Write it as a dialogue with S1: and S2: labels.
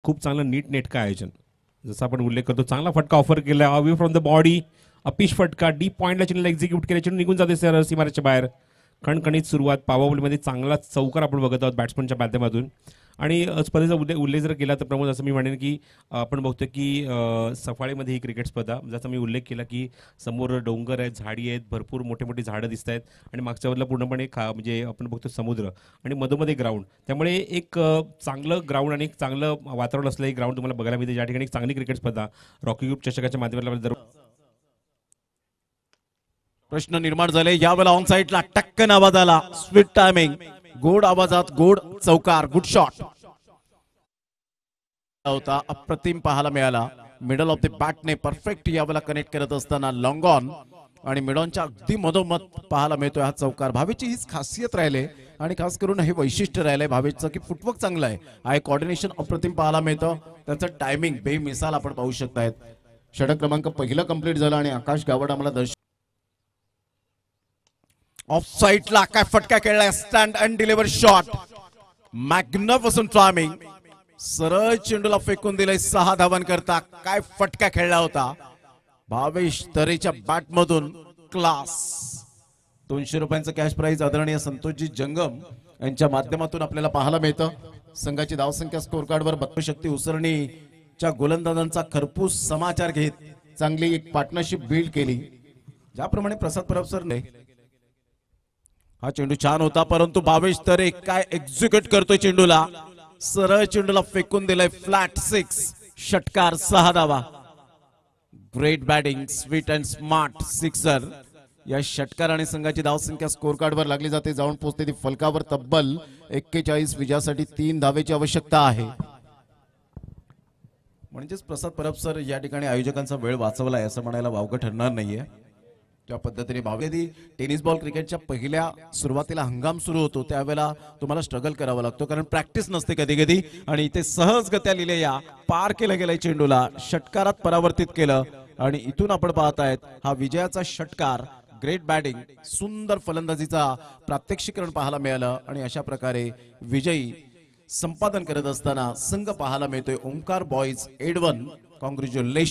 S1: खूप चांगलं नीटनेटकं आयोजन. जसं आपण उल्लेख करतो, चांगला फटका ऑफर केला away from the body. Uppish फटका डीप पॉईंटला चेंडूला एक्झिक्यूट केला, चेंडू निघून जाते सर सीमारेच्या बाहेर. खणखणीत सुरुवात, पावरप्लेमध्ये चांगला चौकार आपण बघत आहोत बॅट्समनच्या माध्यमातून. आणि स्पर्धेचा उल्लेख जर केला तर प्रमोद, असं मी म्हणेन की आपण बघतो की सफाळीमध्ये ही क्रिकेट स्पर्धा, जसं मी उल्लेख केला की समोर डोंगर आहेत, झाडी आहेत, भरपूर मोठे मोठी झाडं दिसत आहेत आणि मागच्या बाजूला पूर्णपणे म्हणजे आपण बघतो समुद्र आणि मधोमध्ये ग्राउंड. त्यामुळे एक चांगलं ग्राउंड आणि एक चांगलं वातावरण असलेलं एक ग्राउंड तुम्हाला बघायला मिळते, ज्या ठिकाणी एक चांगली क्रिकेट स्पर्धा रॉकी ग्रुप चषकाच्या माध्यमातून.
S2: प्रश्न निर्माण झाले यावेळेला ऑन साइडला टक्कन आवाज आला, स्वीट टायमिंग, गोड आवाजात गोड चौकार, गुड शॉट होता, अप्रतिम पाहायला मिळाला. मिडल ऑफ द बॅटने परफेक्ट यावेळेला कनेक्ट करत असताना लॉंग ऑन आणि मिडॉनच्या अगदी मधोमध पाहायला मिळतोय हा चौकार. भावेची हीच खासियत राहिले आणि खास करून हे वैशिष्ट्य राहिलंय भावेचं की फुटवर्क चांगलं आहे, आहे कॉर्डिनेशन अप्रतिम पाहायला मिळतं, त्याचं टायमिंग बेमिसाल आपण पाहू शकतायत. षटक क्रमांक पहिला कंप्लीट झाला आणि आकाश गावड आम्हाला दर्शन. ऑफ साइडला काय फटका खेळलाय, stand and deliver shot, magnificent timing, सरळ चेंडूला फेकून दिलंय 6 धावां करता. काय फटका खेळला होता भावेश तरेच्या बॅट मधून, क्लास. 200 रुपयांचं कॅश प्राइज आदरणीय संतोषजी जंगम यांच्या माध्यमातून आपल्याला पाहायला मिळतं. संघाची धावसंख्या स्कोर कार्डवर बत्तशक्ती उसरणीच्या गोलंदाजांचा खरपूस समाचार घेत चांगली एक पार्टनरशिप बिल्ड केली. ज्याप्रमाणे प्रसाद परब सरने हा चेंडू छान होता, परंतु भावेश तरे काय एक्झिक्यूट करतोय चेंडूला, सरळ चेंडूला फेकून दिलाय फ्लॅट 6, षटकार 6 धावा. Great batting, sweet and smart sixer. या षटकार आणि संघाची धावसंख्या स्कोर कार्डवर लागली जाते, जाऊन पोहोचते ती फलकावर. तब्बल 41 विजयासाठी 3 धावेची आवश्यकता आहे. म्हणजेच प्रसाद परब सर या ठिकाणी आयोजकांचा वेळ वाचवलाय असं म्हणायला वावगं ठरणार नाहीये. त्या पद्धतीने भावेदी टेनिस बॉल क्रिकेटच्या पहिल्या सुरुवातीला हंगाम सुरू होतो त्यावेळेला तुम्हाला स्ट्रगल करावा लागतो, कारण प्रॅक्टिस नसते कधी कधी, आणि इथे सहजगत्या लिहिलेल्या पार केलं गेलंय चेंडूला, षटकारात परावर्तित केलं आणि इथून आपण पाहतायत हा विजयाचा षटकार. ग्रेट बॅटिंग, सुंदर फलंदाजीचा प्रात्यक्षिकरण पाहायला मिळालं आणि अशा प्रकारे विजयी संपादन करत असताना संघ पाहायला मिळतोय ओंकार बॉईज एडवन. कॉंग्रॅच्युलेशन.